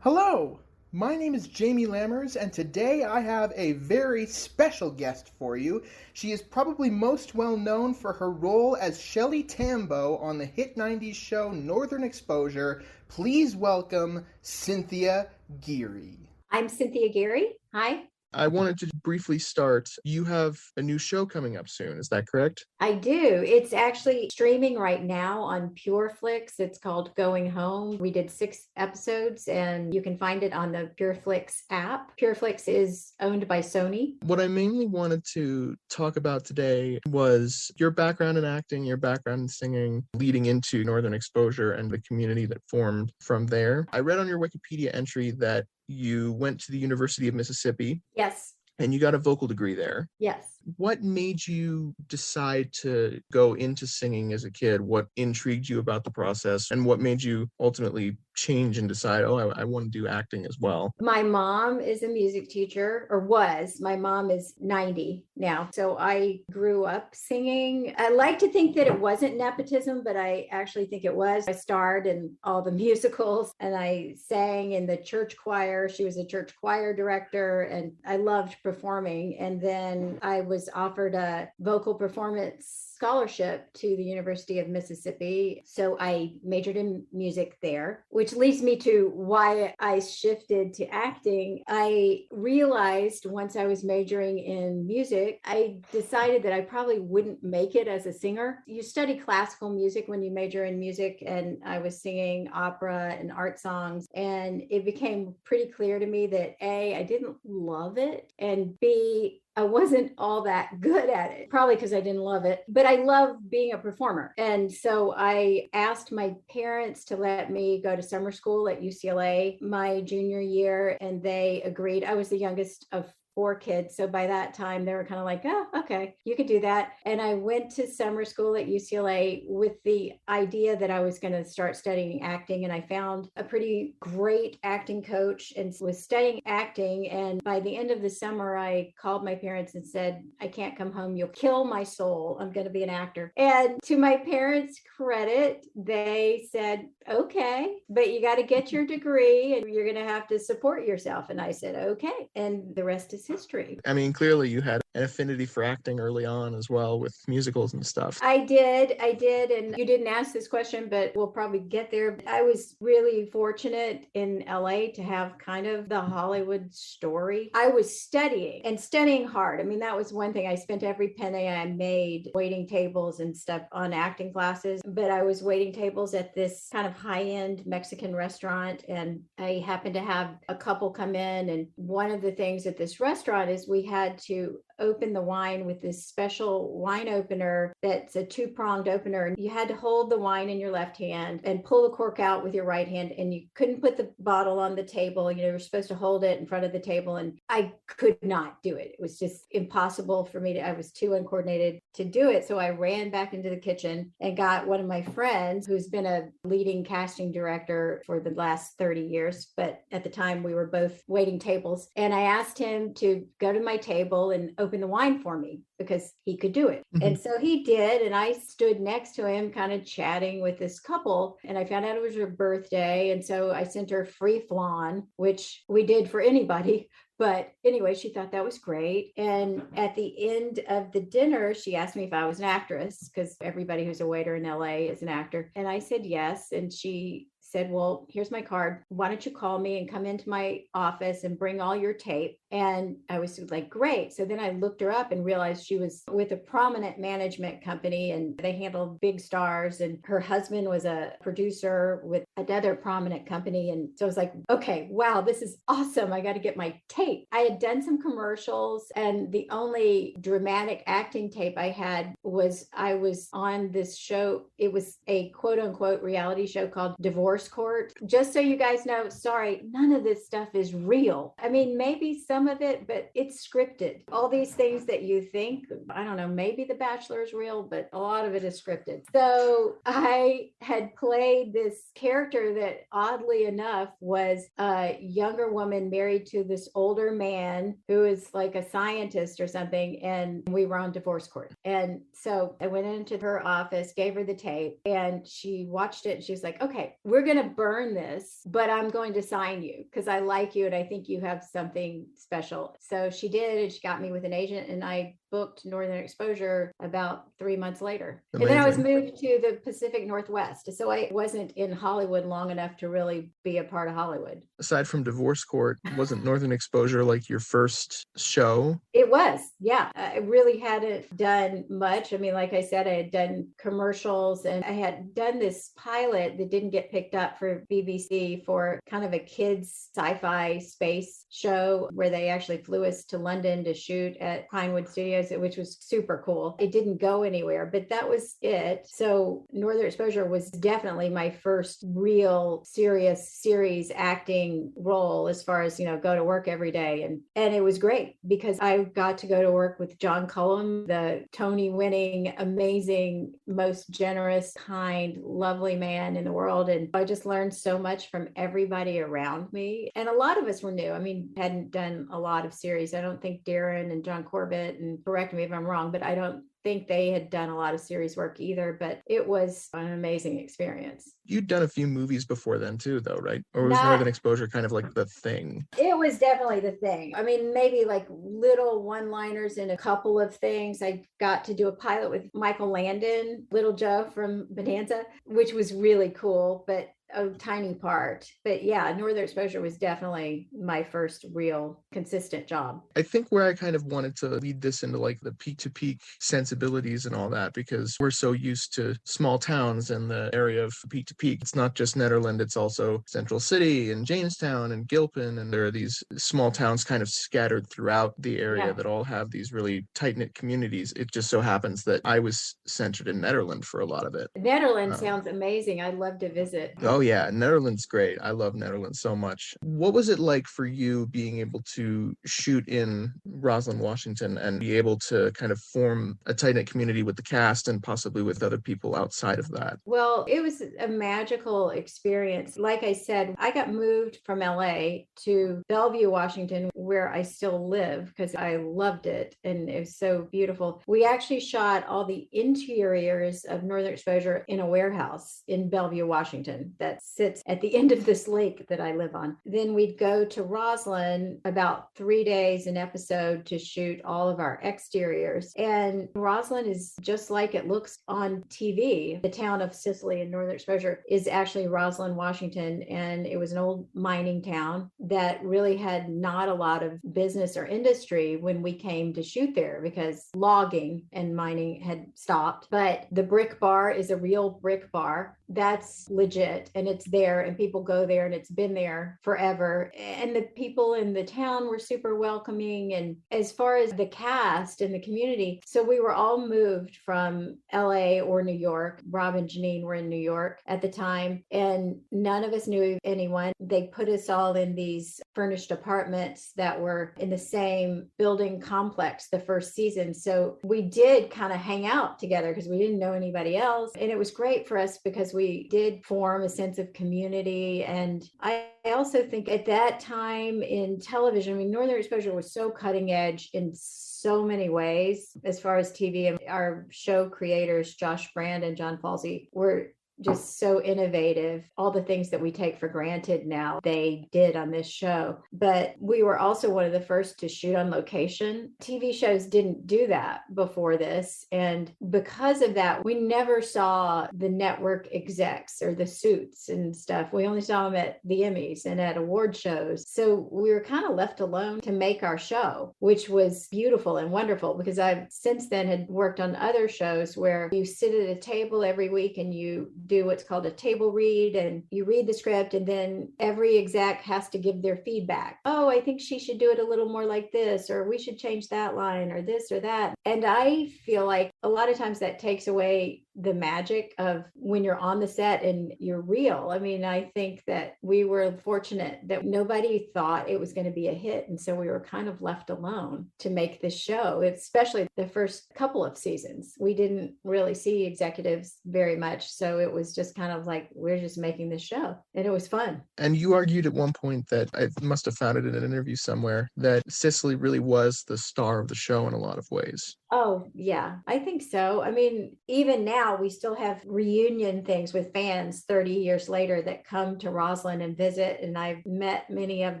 Hello, my name is Jamie Lammers, and today I have a very special guest for you. She is probably most well known for her role as Shelley Tambo on the hit 90s show Northern Exposure. Please welcome Cynthia Geary. I'm Cynthia Geary. Hi. I wanted to briefly start. You have a new show coming up soon, is that correct? I do. It's actually streaming right now on PureFlix. It's called Going Home. We did 6 episodes, and you can find it on the PureFlix app. PureFlix is owned by Sony. What I mainly wanted to talk about today was your background in acting, your background in singing, leading into Northern Exposure and the community that formed from there. I read on your Wikipedia entry that you went to the University of Mississippi. Yes. And you got a vocal degree there. Yes. What made you decide to go into singing as a kid? What intrigued you about the process? And what made you ultimately change and decide, I want to do acting as well? My mom is a music teacher, or was. My mom is 90 now. So I grew up singing. I like to think that it wasn't nepotism, but I actually think it was. I starred in all the musicals, and I sang in the church choir. She was a church choir director, and I loved performing. And then I was offered a vocal performance scholarship to the University of Mississippi. So I majored in music there, which leads me to why I shifted to acting. I realized once I was majoring in music, I decided that I probably wouldn't make it as a singer. You study classical music when you major in music, and I was singing opera and art songs. And it became pretty clear to me that A, I didn't love it, and B, I wasn't all that good at it, probably because I didn't love it, but I love being a performer. And so I asked my parents to let me go to summer school at UCLA my junior year, and they agreed. I was the youngest of 4 kids. So by that time, they were kind of like, oh, okay, you could do that. And I went to summer school at UCLA with the idea that I was going to start studying acting. And I found a pretty great acting coach and was studying acting. And by the end of the summer, I called my parents and said, I can't come home. You'll kill my soul. I'm going to be an actor. And to my parents' credit, they said, okay, but you got to get your degree and you're going to have to support yourself. And I said, okay. And the rest is history. I mean, clearly you had an affinity for acting early on as well with musicals and stuff. I did. And you didn't ask this question, but we'll probably get there. I was really fortunate in LA to have kind of the Hollywood story. I was studying hard. I mean, that was one thing. I spent every penny I made waiting tables and stuff on acting classes, but I was waiting tables at this kind of high-end Mexican restaurant. And I happened to have a couple come in. And one of the things at this restaurant is we had to open the wine with this special wine opener that's a 2-pronged opener. And you had to hold the wine in your left hand and pull the cork out with your right hand. And you couldn't put the bottle on the table. You were supposed to hold it in front of the table. And I could not do it. It was just impossible for me I was too uncoordinated to do it. So I ran back into the kitchen and got one of my friends who's been a leading casting director for the last 30 years. But at the time we were both waiting tables. And I asked him to go to my table and open the wine for me because he could do it. Mm-hmm. And so he did. And I stood next to him kind of chatting with this couple. And I found out it was her birthday. And so I sent her free flan, which we did for anybody. But anyway, she thought that was great. And at the end of the dinner, she asked me if I was an actress because everybody who's a waiter in LA is an actor. And I said yes. And she said, well, here's my card. Why don't you call me and come into my office and bring all your tape? And I was like, great. So then I looked her up and realized she was with a prominent management company and they handled big stars. And her husband was a producer with another prominent company. And so I was like, okay, wow, this is awesome. I got to get my tape. I had done some commercials and the only dramatic acting tape I had was I was on this show. It was a quote unquote reality show called Divorce Court. Just so you guys know, sorry, none of this stuff is real. I mean, maybe some of it, but it's scripted. All these things that you think, I don't know, maybe The Bachelor is real, but a lot of it is scripted. So I had played this character that oddly enough was a younger woman married to this older man who is like a scientist or something. And we were on Divorce Court. And so I went into her office, gave her the tape, and she watched it. And she was like, okay, we're going to burn this, but I'm going to sign you because I like you and I think you have something special. So she did, and she got me with an agent, and I booked Northern Exposure about 3 months later. Amazing. And then I was moved to the Pacific Northwest. So I wasn't in Hollywood long enough to really be a part of Hollywood. Aside from Divorce Court, wasn't Northern Exposure like your first show? It was, yeah. I really hadn't done much. I mean, like I said, I had done commercials and I had done this pilot that didn't get picked up for BBC for kind of a kids sci-fi space show where they actually flew us to London to shoot at Pinewood Studios, which was super cool. It didn't go anywhere, but that was it. So Northern Exposure was definitely my first real serious series acting role as far as, go to work every day. And it was great because I got to go to work with John Cullum, the Tony-winning, amazing, most generous, kind, lovely man in the world. And I just learned so much from everybody around me. And a lot of us were new. I mean, hadn't done a lot of series. I don't think Darren and John Corbett, and correct me if I'm wrong, but I don't think they had done a lot of series work either, but it was an amazing experience. You'd done a few movies before then too, though, right? Or was Not- Northern Exposure kind of like the thing? It was definitely the thing. I mean, maybe like little one-liners in a couple of things. I got to do a pilot with Michael Landon, Little Joe from Bonanza, which was really cool, but a tiny part. But yeah, Northern Exposure was definitely my first real consistent job. I think where I kind of wanted to lead this into like the peak to peak sensibilities and all that, because we're so used to small towns in the area of peak to peak. It's not just Nederland, it's also Central City and Jamestown and Gilpin. And there are these small towns kind of scattered throughout the area that all have these really tight knit communities. It just so happens that I was centered in Nederland for a lot of it. Nederland sounds amazing. I'd love to visit. Oh yeah, Nederland's great. I love Nederland so much. What was it like for you being able to shoot in Roslyn, Washington, and be able to kind of form a tight-knit community with the cast and possibly with other people outside of that? Well, it was a magical experience. Like I said, I got moved from LA to Bellevue, Washington, where I still live because I loved it and it was so beautiful. We actually shot all the interiors of Northern Exposure in a warehouse in Bellevue, Washington that sits at the end of this lake that I live on. Then we'd go to Roslyn about 3 days an episode to shoot all of our exteriors. And Roslyn is just like it looks on TV. The town of Sicily in Northern Exposure is actually Roslyn, Washington. And it was an old mining town that really had not a lot of business or industry when we came to shoot there because logging and mining had stopped. But the Brick Bar is a real brick bar. That's legit and it's there and people go there and it's been there forever. And the people in the town were super welcoming. And as far as the cast and the community, so we were all moved from LA or New York. Rob and Janine were in New York at the time and none of us knew anyone. They put us all in these furnished apartments that were in the same building complex the first season. So we did kind of hang out together because we didn't know anybody else. And it was great for us because we did form a sense of community. And I also think at that time in television, I mean, Northern Exposure was so cutting edge in so many ways as far as TV. And our show creators, Josh Brand and John Falsey, were just so innovative. All the things that we take for granted now, they did on this show. But we were also one of the first to shoot on location. TV shows didn't do that before this. And because of that, we never saw the network execs or the suits and stuff. We only saw them at the Emmys and at award shows. So we were kind of left alone to make our show, which was beautiful and wonderful because I've since then had worked on other shows where you sit at a table every week and you do what's called a table read and you read the script and then every exec has to give their feedback. Oh, I think she should do it a little more like this, or we should change that line or this or that. And I feel like a lot of times that takes away the magic of when you're on the set and you're real. I mean, I think that we were fortunate that nobody thought it was going to be a hit. And so we were kind of left alone to make this show, especially the first couple of seasons. We didn't really see executives very much. So it was just kind of like, we're just making this show. And it was fun. And you argued at one point that I must have found it in an interview somewhere that Sicily really was the star of the show in a lot of ways. Oh, yeah, I think so. I mean, even now we still have reunion things with fans 30 years later that come to Roslyn and visit. And I've met many of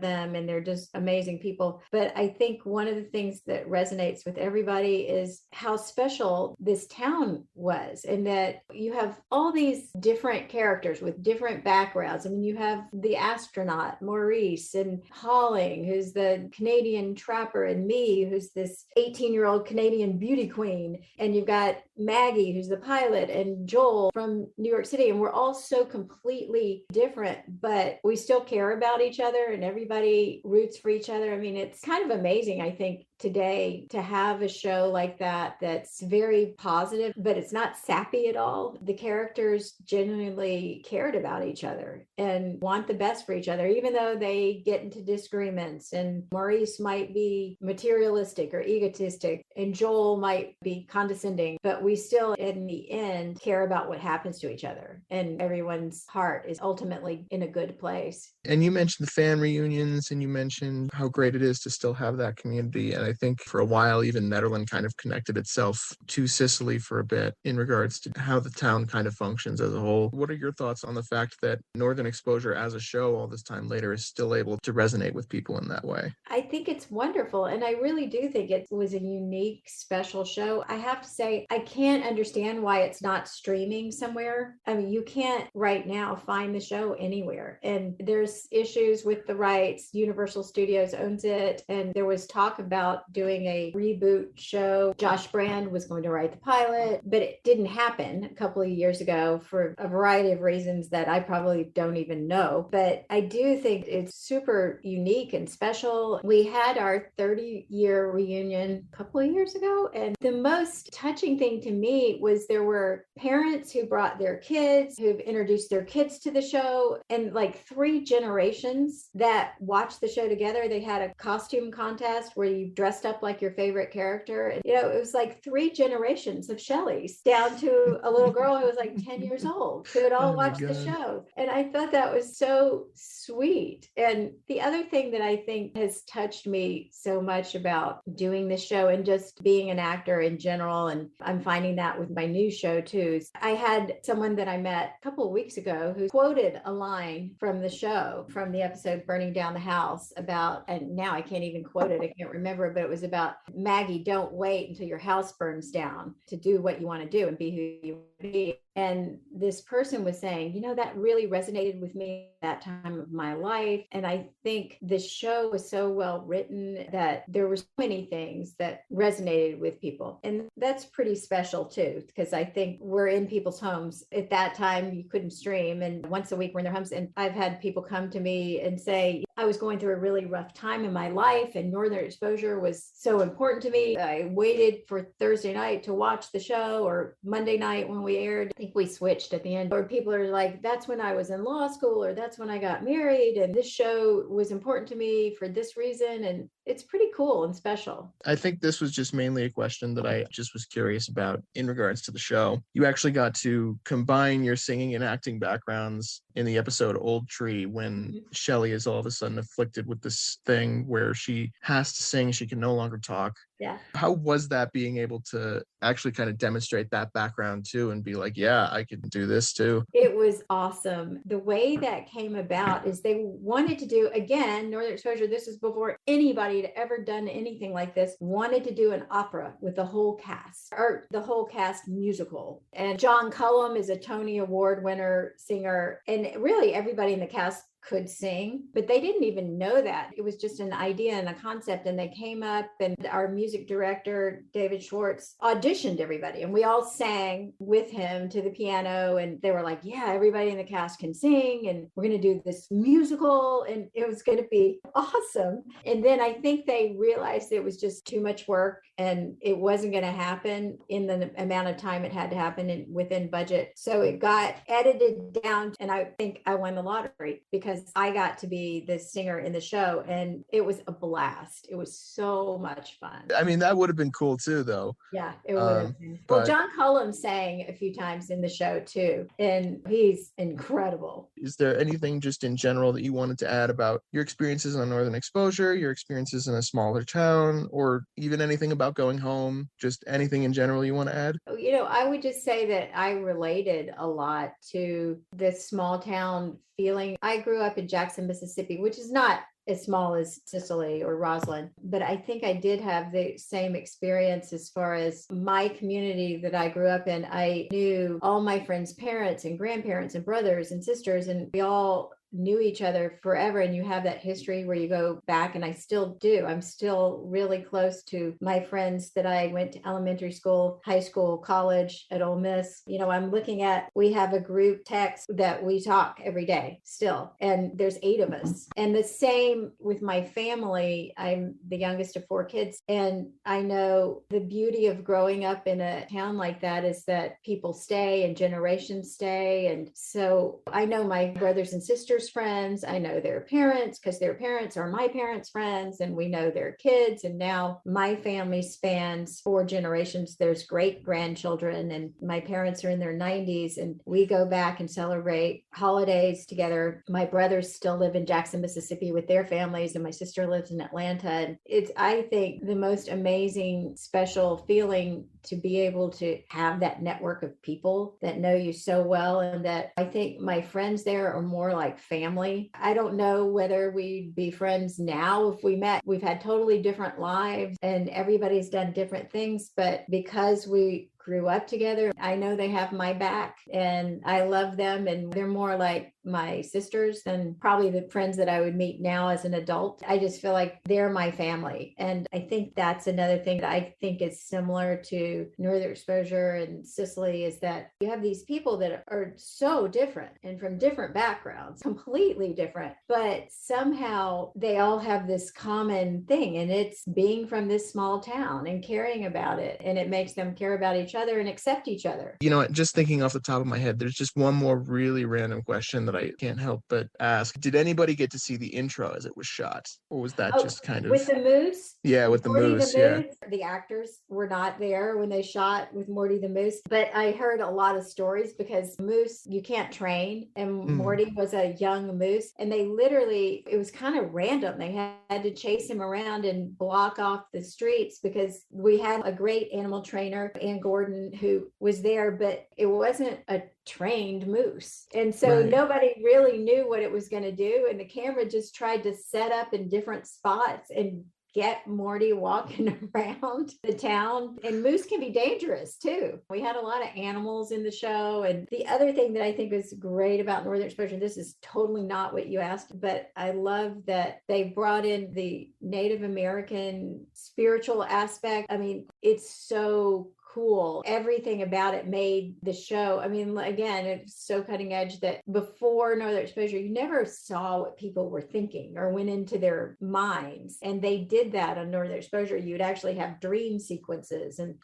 them and they're just amazing people. But I think one of the things that resonates with everybody is how special this town was and that you have all these different characters with different backgrounds. I mean, you have the astronaut, Maurice, and Holling, who's the Canadian trapper, and me, who's this 18-year-old Canadian beauty queen. And you've got Maggie, who's the pilot, and Joel from New York City. And we're all so completely different, but we still care about each other and everybody roots for each other. I mean, it's kind of amazing, I think, today to have a show like that that's very positive, but it's not sappy at all. The characters genuinely cared about each other and want the best for each other, even though they get into disagreements. And Maurice might be materialistic or egotistic, and Joel might be condescending, but we still, in the end, care about what happens to each other. And everyone's heart is ultimately in a good place. And you mentioned the fan reunions and you mentioned how great it is to still have that community. And I think for a while, even Nederland kind of connected itself to Sicily for a bit in regards to how the town kind of functions as a whole. What are your thoughts on the fact that Northern Exposure as a show all this time later is still able to resonate with people in that way? I think it's wonderful. And I really do think it was a unique, special show. I have to say, I can't understand why it's not streaming somewhere. I mean, you can't right now find the show anywhere. And there's issues with the rights. Universal Studios owns it. And there was talk about doing a reboot show. Josh Brand was going to write the pilot, but it didn't happen a couple of years ago for a variety of reasons that I probably don't even know. But I do think it's super unique and special. We had our 30-year reunion a couple of years ago, and the most touching thing to me was there were parents who brought their kids, who've introduced their kids to the show, and like 3 generations that watched the show together. They had a costume contest where you dressed up like your favorite character. And, it was like 3 generations of Shelley's down to a little girl who was like 10 years old who had all watched the show. And I thought that was so sweet. And the other thing that I think has touched me so much about doing this show and just being an actor in general, and I'm finding that with my new show too, is I had someone that I met a couple of weeks ago who quoted a line from the show, from the episode Burning Down the House, about, and now I can't even quote it, I can't remember, but it was about, Maggie, don't wait until your house burns down to do what you want to do and be who you want to be. And this person was saying, that really resonated with me at that time of my life. And I think the show was so well written that there were so many things that resonated with people. And that's pretty special too, because I think we're in people's homes. At that time, you couldn't stream, and once a week we're in their homes. And I've had people come to me and say, I was going through a really rough time in my life, and Northern Exposure was so important to me. I waited for Thursday night to watch the show, or Monday night when we aired. I think we switched at the end. Or people are like, that's when I was in law school, or that's when I got married, and this show was important to me for this reason. And it's pretty cool and special. I think this was just mainly a question that I just was curious about in regards to the show. You actually got to combine your singing and acting backgrounds in the episode Old Tree, when Shelley is all of a sudden afflicted with this thing where she has to sing, she can no longer talk. Yeah. How was that, being able to actually kind of demonstrate that background too and be like, yeah, I can do this too? It was awesome. The way that came about is they wanted to do, again, Northern Exposure, this was before anybody had ever done anything like this, wanted to do an opera with the whole cast, or the whole cast musical. And John Cullum is a Tony Award winner singer, and really everybody in the cast could sing, but they didn't even know that. It was just an idea and a concept, and they came up, and our music director, David Schwartz, auditioned everybody, and we all sang with him to the piano, and they were like, yeah, everybody in the cast can sing, and we're going to do this musical, and it was going to be awesome. And then I think they realized it was just too much work, and it wasn't going to happen in the amount of time it had to happen within budget. So it got edited down, and I think I won the lottery because I got to be the singer in the show, and it was a blast. It was so much fun. I mean, that would have been cool too, though. Yeah, it would have been. Well, John Cullum sang a few times in the show too, and he's incredible. Is there anything just in general that you wanted to add about your experiences on Northern Exposure, your experiences in a smaller town, or even anything about going home? Just anything in general you want to add? I would just say that I related a lot to this small town feeling. I grew up in Jackson, Mississippi, which is not as small as Sicily or Roslyn, but I think I did have the same experience as far as my community that I grew up in. I knew all my friends' parents and grandparents and brothers and sisters, and we all knew each other forever, and you have that history where you go back, and I still do. I'm still really close to my friends that I went to elementary school, high school, college at Ole Miss. I'm looking at, we have a group text that we talk every day still, and there's 8 of us. And the same with my family. I'm the youngest of 4 kids, and I know the beauty of growing up in a town like that is that people stay and generations stay. And so I know my brothers and sisters sister's friends. I know their parents because their parents are my parents' friends, and we know their kids. And now my family spans 4 generations. There's great grandchildren, and my parents are in their 90s, and we go back and celebrate holidays together. My brothers still live in Jackson, Mississippi with their families, and my sister lives in Atlanta. And it's, I think, the most amazing, special feeling to be able to have that network of people that know you so well, and that I think my friends there are more like family. I don't know whether we'd be friends now if we met. We've had totally different lives and everybody's done different things, but because we grew up together, I know they have my back and I love them, and they're more like my sisters than probably the friends that I would meet now as an adult. I just feel like they're my family. And I think that's another thing that I think is similar to Northern Exposure and Sicily, is that you have these people that are so different and from different backgrounds, completely different, but somehow they all have this common thing, and it's being from this small town and caring about it, and it makes them care about each other and accept each other. You know, just thinking off the top of my head, there's just one more really random question that I can't help but ask. Did anybody get to see the intro as it was shot? Or was that just kind of... With the moose? Yeah, with the Morty moose, the yeah. Moose. The actors were not there when they shot with Morty the Moose, but I heard a lot of stories because moose, you can't train, and Morty was a young moose, and they literally, it was kind of random. They had to chase him around and block off the streets because we had a great animal trainer, Ann Gordon, who was there, but it wasn't a trained moose. And so nobody really knew what it was going to do. And the camera just tried to set up in different spots and get Morty walking around the town. And moose can be dangerous too. We had a lot of animals in the show. And the other thing that I think was great about Northern Exposure, this is totally not what you asked, but I love that they brought in the Native American spiritual aspect. I mean, it's so cool. Everything about it made the show. I mean, again, it's so cutting edge that before Northern Exposure, you never saw what people were thinking or went into their minds. And they did that on Northern Exposure. You'd actually have dream sequences. And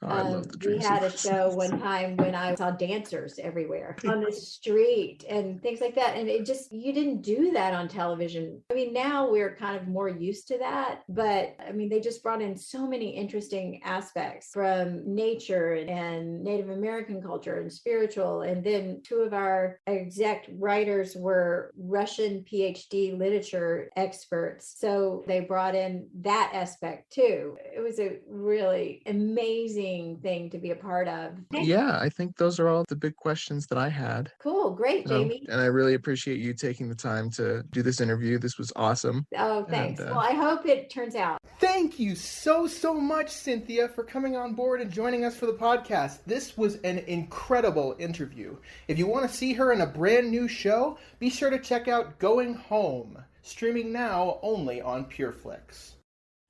we had a show one time when I saw dancers everywhere on the street and things like that. And it just, you didn't do that on television. I mean, now we're kind of more used to that, but I mean, they just brought in so many interesting aspects from nature and Native American culture and spiritual. And then 2 of our exec writers were Russian PhD literature experts. So they brought in that aspect too. It was a really amazing thing to be a part of. Yeah, I think those are all the big questions that I had. Cool. Great, Jamie. And I really appreciate you taking the time to do this interview. This was awesome. Oh, thanks. Well, I hope it turns out. Thank you so much, Cynthia, for coming on board and joining us for the podcast. This was an incredible interview. If you want to see her in a brand new show, be sure to check out Going Home, streaming now only on PureFlix.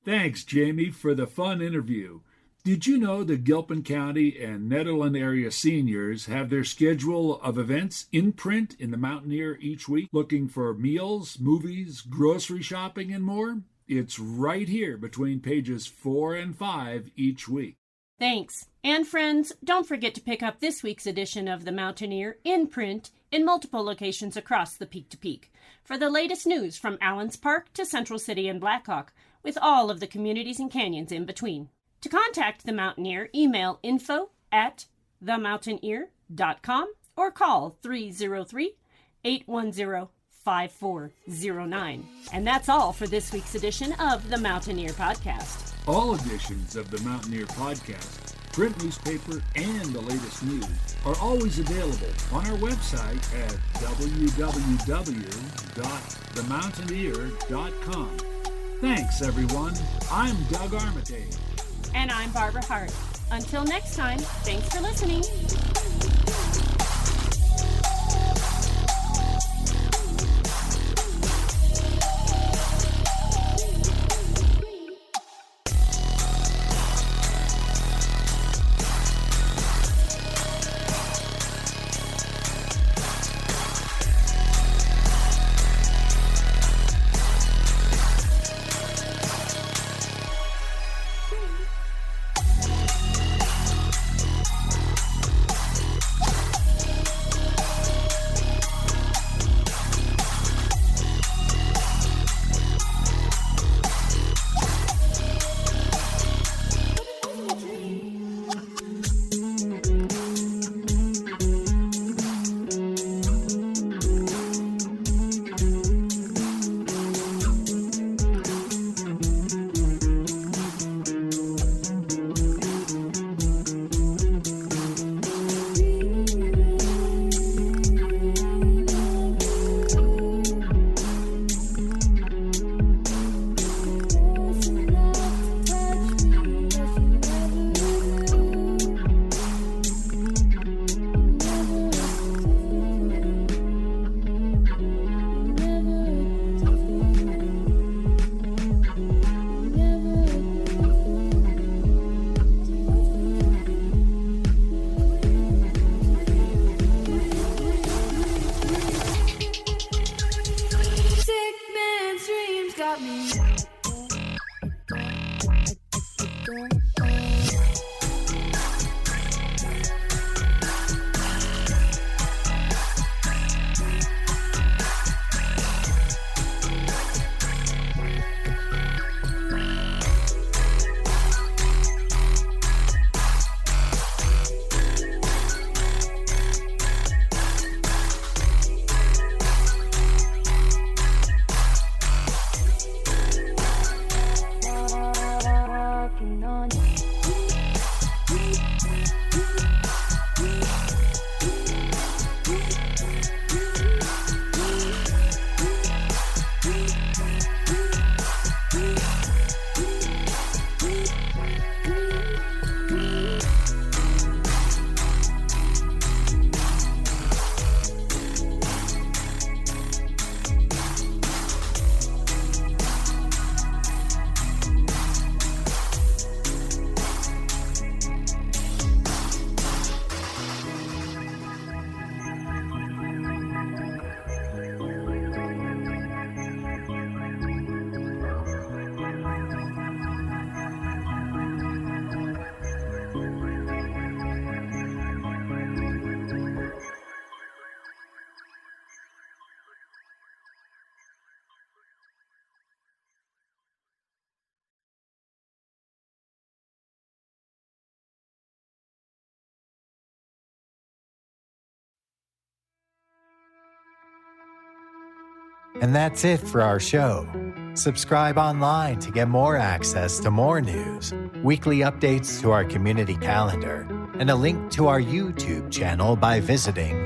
Thanks, Jamie, for the fun interview. Did you know the Gilpin County and Nederland area seniors have their schedule of events in print in the Mountaineer each week, looking for meals, movies, grocery shopping, and more? It's right here between pages 4 and 5 each week. Thanks. And friends, don't forget to pick up this week's edition of The Mountaineer in print in multiple locations across the Peak to Peak for the latest news from Allens Park to Central City and Blackhawk, with all of the communities and canyons in between. To contact The Mountaineer, email info@themountaineer.com or call 303-810-5409. And that's all for this week's edition of The Mountaineer Podcast. All editions of the Mountaineer Podcast, print newspaper, and the latest news are always available on our website at www.themountaineer.com. Thanks, everyone. I'm Doug Armitage. And I'm Barbara Hardt. Until next time, thanks for listening. And that's it for our show. Subscribe online to get more access to more news, weekly updates to our community calendar, and a link to our YouTube channel by visiting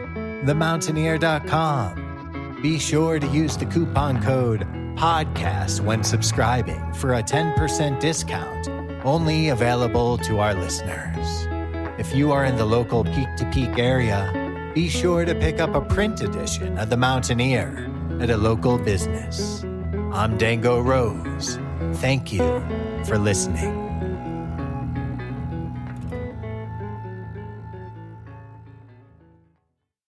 themountaineer.com. Be sure to use the coupon code PODCAST when subscribing for a 10% discount, only available to our listeners. If you are in the local Peak to Peak area, be sure to pick up a print edition of The Mountaineer at a local business. I'm Dango Rose. Thank you for listening.